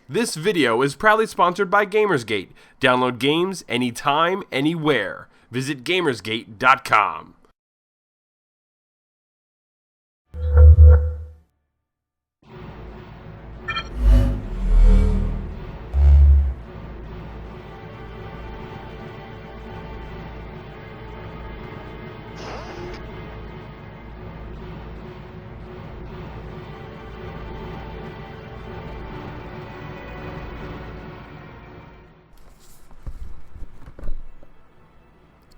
This video is proudly sponsored by Gamersgate. Download games anytime, anywhere. Visit Gamersgate.com.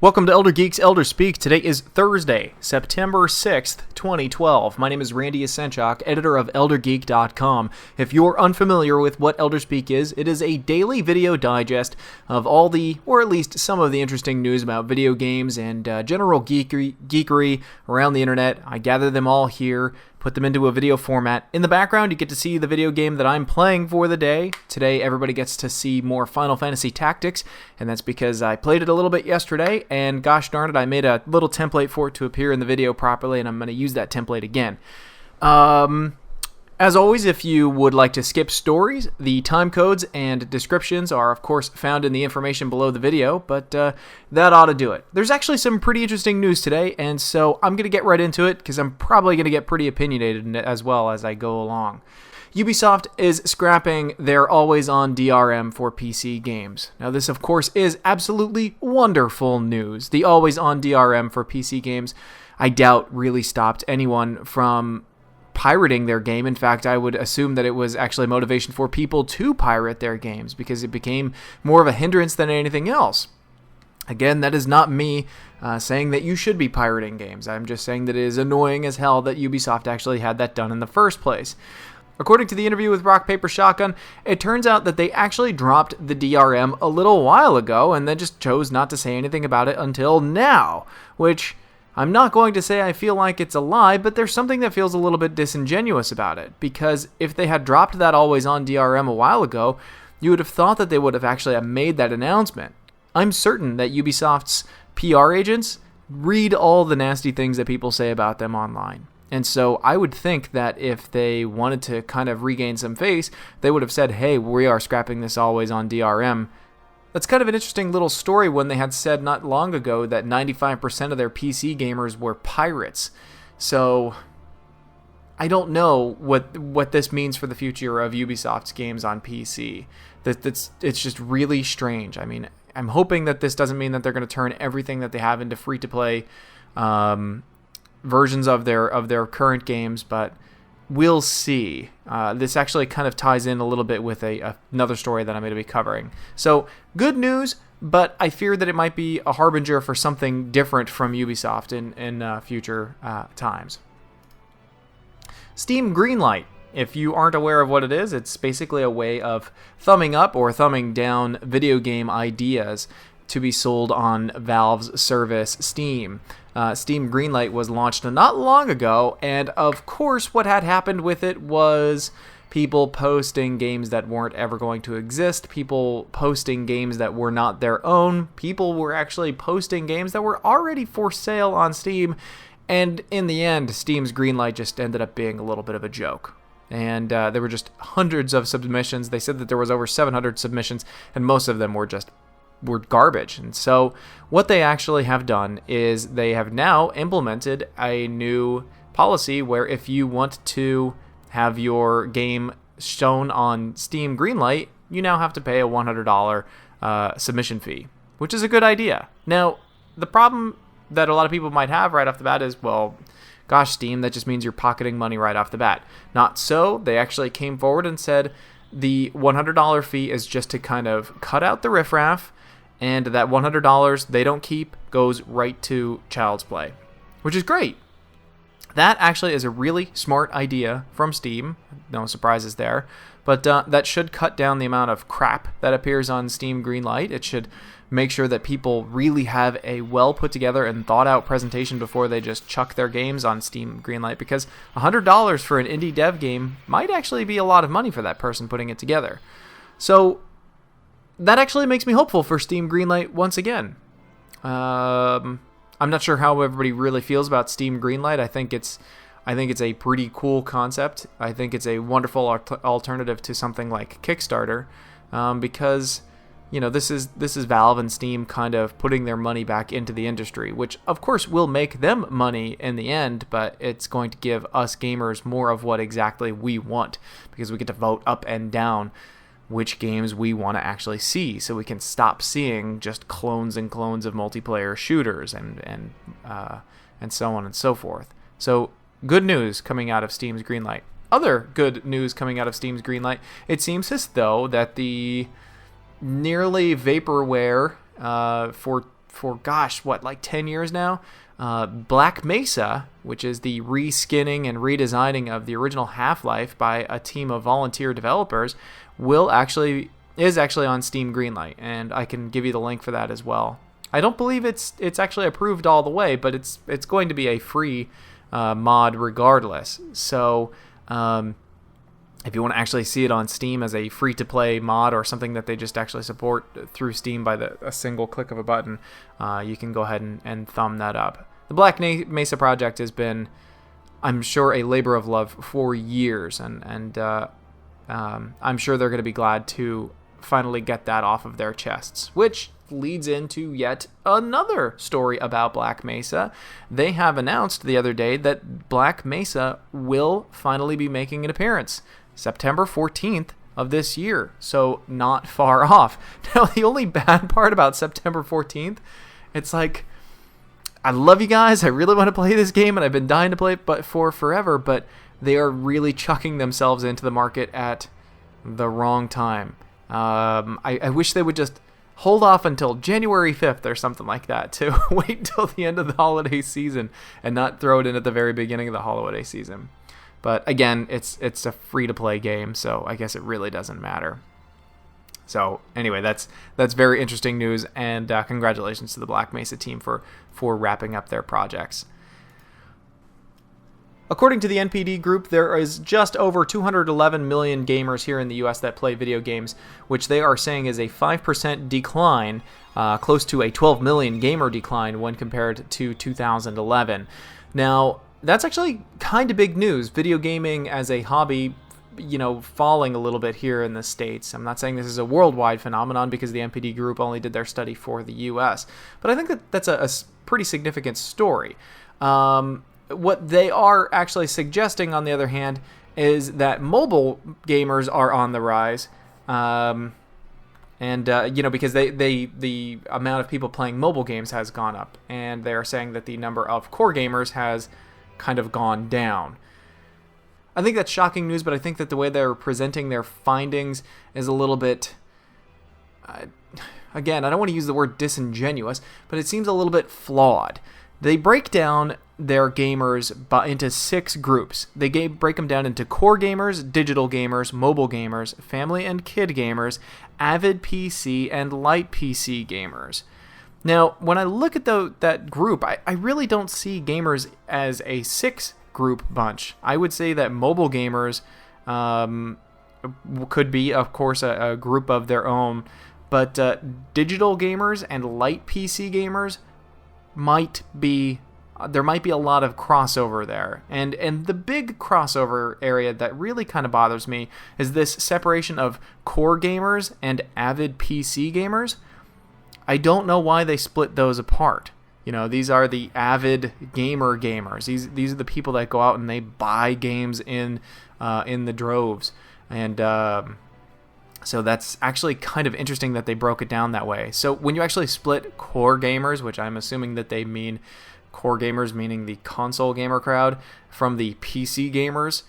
Welcome to Elder Geeks Elder Speak. Today is Thursday, September 6th, 2012. My name is Randy Asenchak, editor of ElderGeek.com. If you're unfamiliar with what Elder Speak is, it is a daily video digest of all the, or at least some of the interesting news about video games and general geekery around the internet. I gather them all here, put them into a video format. In the background, you get to see the video game that I'm playing for the day. Today, everybody gets to see more Final Fantasy Tactics, and that's because I played it a little bit yesterday, and gosh darn it, I made a little template for it to appear in the video properly, and I'm going to use that template again. As always, if you would like to skip stories, the time codes and descriptions are, of course, found in the information below the video, but that ought to do it. There's actually some pretty interesting news today, and so I'm going to get right into it, because I'm probably going to get pretty opinionated as well as I go along. Ubisoft is scrapping their always-on DRM for PC games. Now, this, of course, is absolutely wonderful news. The always-on DRM for PC games, I doubt, really stopped anyone from pirating their game. In fact, I would assume that it was actually motivation for people to pirate their games because it became more of a hindrance than anything else. Again, that is not me saying that you should be pirating games. I'm just saying that it is annoying as hell that Ubisoft actually had that done in the first place. According to the interview with Rock Paper Shotgun, it turns out that they actually dropped the DRM a little while ago and then just chose not to say anything about it until now, which I'm not going to say I feel like it's a lie, but there's something that feels a little bit disingenuous about it, because if they had dropped that always-on DRM a while ago, you would have thought that they would have actually made that announcement. I'm certain that Ubisoft's PR agents read all the nasty things that people say about them online. And so I would think that if they wanted to kind of regain some face, they would have said, hey, we are scrapping this always-on DRM. That's kind of an interesting little story when they had said not long ago that 95% of their PC gamers were pirates. So I don't know what this means for the future of Ubisoft's games on PC. It's just really strange. I mean, I'm hoping that this doesn't mean that they're going to turn everything that they have into free-to-play versions of their current games, but we'll see. This actually kind of ties in a little bit with another story that I'm going to be covering. So, good news, but I fear that it might be a harbinger for something different from Ubisoft in future times. Steam Greenlight. If you aren't aware of what it is, it's basically a way of thumbing up or thumbing down video game ideas to be sold on Valve's service, Steam. Steam Greenlight was launched not long ago, and of course what had happened with it was people posting games that weren't ever going to exist, people posting games that were not their own, people were actually posting games that were already for sale on Steam, and in the end, Steam's Greenlight just ended up being a little bit of a joke. And there were just hundreds of submissions. They said that there was over 700 submissions, and most of them were garbage. And so what they actually have done is they have now implemented a new policy where if you want to have your game shown on Steam Greenlight, you now have to pay a $100 submission fee, which is a good idea. Now, the problem that a lot of people might have right off the bat is, well, gosh, Steam, that just means you're pocketing money right off the bat. Not so. They actually came forward and said the $100 fee is just to kind of cut out the riffraff, and that $100 they don't keep goes right to Child's Play, which is great. That actually is a really smart idea from Steam. No surprises there. But that should cut down the amount of crap that appears on Steam Greenlight. It should make sure that people really have a well put together and thought out presentation before they just chuck their games on Steam Greenlight, because $100 for an indie dev game might actually be a lot of money for that person putting it together. So that actually makes me hopeful for Steam Greenlight once again. I'm not sure how everybody really feels about Steam Greenlight. I I think it's a pretty cool concept. I think it's a wonderful alternative to something like Kickstarter, because this is Valve and Steam kind of putting their money back into the industry, which of course will make them money in the end, but it's going to give us gamers more of what exactly we want, because we get to vote up and down which games we want to actually see, so we can stop seeing just clones and clones of multiplayer shooters and so on and so forth. So good news coming out of Steam's Greenlight. Other good news coming out of Steam's Greenlight, it seems as though that the nearly vaporware for gosh, what, like 10 years now, Black Mesa, which is the reskinning and redesigning of the original Half-Life by a team of volunteer developers, is actually on Steam Greenlight, and I can give you the link for that as well. I don't believe it's actually approved all the way, but it's going to be a free mod regardless. So if you want to actually see it on Steam as a free-to-play mod or something that they just actually support through Steam by a single click of a button, you can go ahead and thumb that up. The Black Mesa project has been, I'm sure, a labor of love for years, and I'm sure they're going to be glad to finally get that off of their chests, which leads into yet another story about Black Mesa. They have announced the other day that Black Mesa will finally be making an appearance September 14th of this year, so not far off. Now, the only bad part about September 14th, it's like, I love you guys, I really want to play this game, and I've been dying to play it for forever, but they are really chucking themselves into the market at the wrong time. I wish they would just hold off until January 5th or something like that to wait until the end of the holiday season and not throw it in at the very beginning of the holiday season. But again, it's a free-to-play game, so I guess it really doesn't matter. So anyway, that's very interesting news, and congratulations to the Black Mesa team for wrapping up their projects. According to the NPD Group, there is just over 211 million gamers here in the U.S. that play video games, which they are saying is a 5% decline, close to a 12 million gamer decline when compared to 2011. Now, that's actually kind of big news. Video gaming as a hobby, falling a little bit here in the States. I'm not saying this is a worldwide phenomenon because the NPD Group only did their study for the U.S., but I think that's a pretty significant story. What they are actually suggesting, on the other hand, is that mobile gamers are on the rise, because the amount of people playing mobile games has gone up, and they are saying that the number of core gamers has kind of gone down. I think that's shocking news, but I think that the way they're presenting their findings is a little bit, again, I don't want to use the word disingenuous, but it seems a little bit flawed. They break down their gamers into 6 groups. They break them down into core gamers, digital gamers, mobile gamers, family and kid gamers, avid PC, and light PC gamers. Now, when I look at that group, I really don't see gamers as a 6-group bunch. I would say that mobile gamers could be, of course, a group of their own, but digital gamers and light PC gamers there might be a lot of crossover there. And the big crossover area that really kind of bothers me is this separation of core gamers and avid PC gamers. I don't know why they split those apart. These are the avid gamers. These are the people that go out and they buy games in the droves. And so that's actually kind of interesting that they broke it down that way. So when you actually split core gamers, which I'm assuming that they mean core gamers, meaning the console gamer crowd, from the PC gamers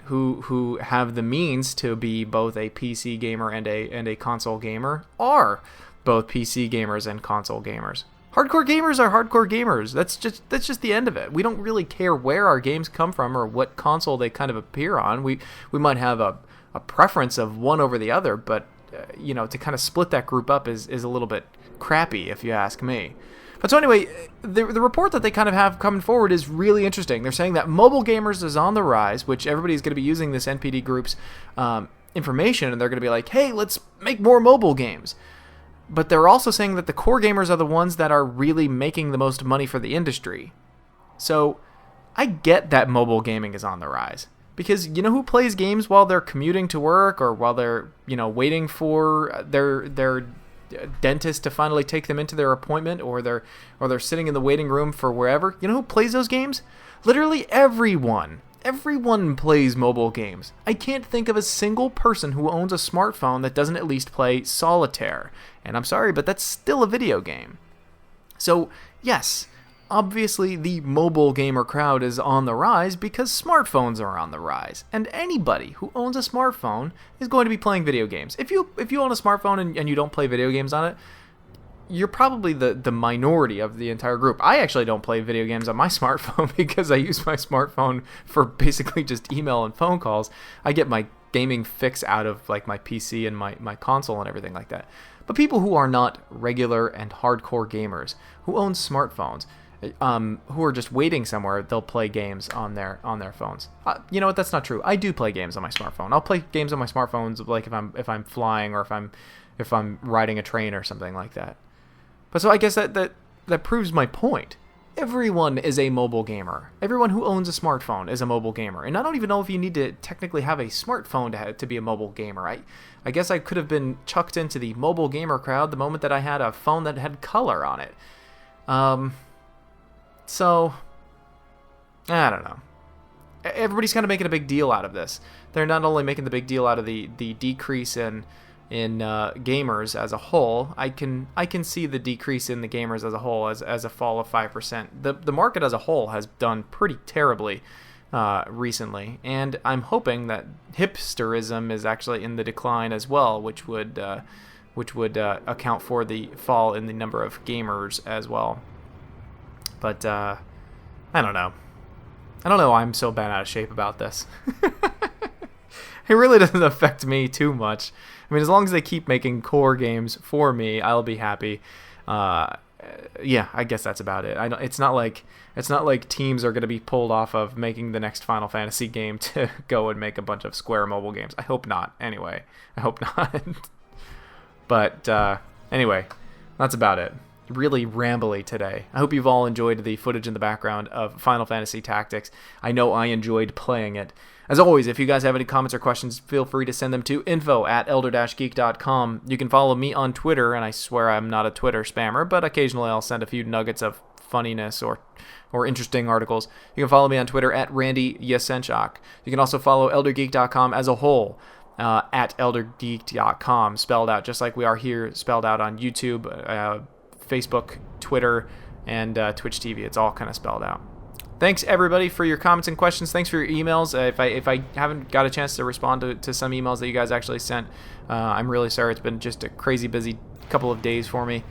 who have the means to be both a PC gamer and a console gamer are both PC gamers and console gamers. Hardcore gamers are hardcore gamers. That's just the end of it. We don't really care where our games come from or what console they kind of appear on. We might have a preference of one over the other, but to kind of split that group up is a little bit crappy, if you ask me. But so anyway, the report that they kind of have coming forward is really interesting. They're saying that mobile gamers is on the rise, which everybody's going to be using this NPD Group's information, and they're going to be like, hey, let's make more mobile games. But they're also saying that the core gamers are the ones that are really making the most money for the industry. So I get that mobile gaming is on the rise. Because you know who plays games while they're commuting to work or while they're, waiting for their dentist to finally take them into their appointment, or they're sitting in the waiting room for wherever. You know who plays those games? Literally everyone. Everyone plays mobile games. I can't think of a single person who owns a smartphone that doesn't at least play solitaire. And I'm sorry, but that's still a video game. So, yes, obviously the mobile gamer crowd is on the rise because smartphones are on the rise. And anybody who owns a smartphone is going to be playing video games. If you own a smartphone and you don't play video games on it, you're probably the minority of the entire group. I actually don't play video games on my smartphone because I use my smartphone for basically just email and phone calls. I get my gaming fix out of like my PC and my console and everything like that. But people who are not regular and hardcore gamers, who own smartphones, who are just waiting somewhere, they'll play games on their phones. You know what? That's not true. I do play games on my smartphone. I'll play games on my smartphones like if I'm flying or if I'm riding a train or something like that. But so I guess that proves my point. Everyone is a mobile gamer. Everyone who owns a smartphone is a mobile gamer. And I don't even know if you need to technically have a smartphone to be a mobile gamer. I guess I could have been chucked into the mobile gamer crowd the moment that I had a phone that had color on it. So, I don't know. Everybody's kind of making a big deal out of this. They're not only making the big deal out of the decrease in gamers as a whole. I can see the decrease in the gamers as a whole as a fall of 5%. The market as a whole has done pretty terribly recently, and I'm hoping that hipsterism is actually in the decline as well, which would account for the fall in the number of gamers as well. But I don't know. I'm so bad out of shape about this. It really doesn't affect me too much. I mean, as long as they keep making core games for me, I'll be happy. Yeah, I guess that's about it. It's not like teams are going to be pulled off of making the next Final Fantasy game to go and make a bunch of Square mobile games. I hope not. Anyway, I hope not. But anyway, that's about it. Really rambly today. I hope you've all enjoyed the footage in the background of Final Fantasy Tactics. I know I enjoyed playing it. As always, if you guys have any comments or questions, feel free to send them to info@elder-geek.com. You can follow me on Twitter, and I swear I'm not a Twitter spammer, but occasionally I'll send a few nuggets of funniness or interesting articles. You can follow me on Twitter @RandyYasenchuk. You can also follow eldergeek.com as a whole at eldergeek.com, spelled out just like we are here, spelled out on YouTube, Facebook, Twitter, and Twitch TV. It's all kind of spelled out. Thanks, everybody, for your comments and questions. Thanks for your emails. If I haven't got a chance to respond to some emails that you guys actually sent, I'm really sorry. It's been just a crazy busy couple of days for me.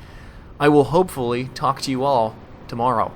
I will hopefully talk to you all tomorrow.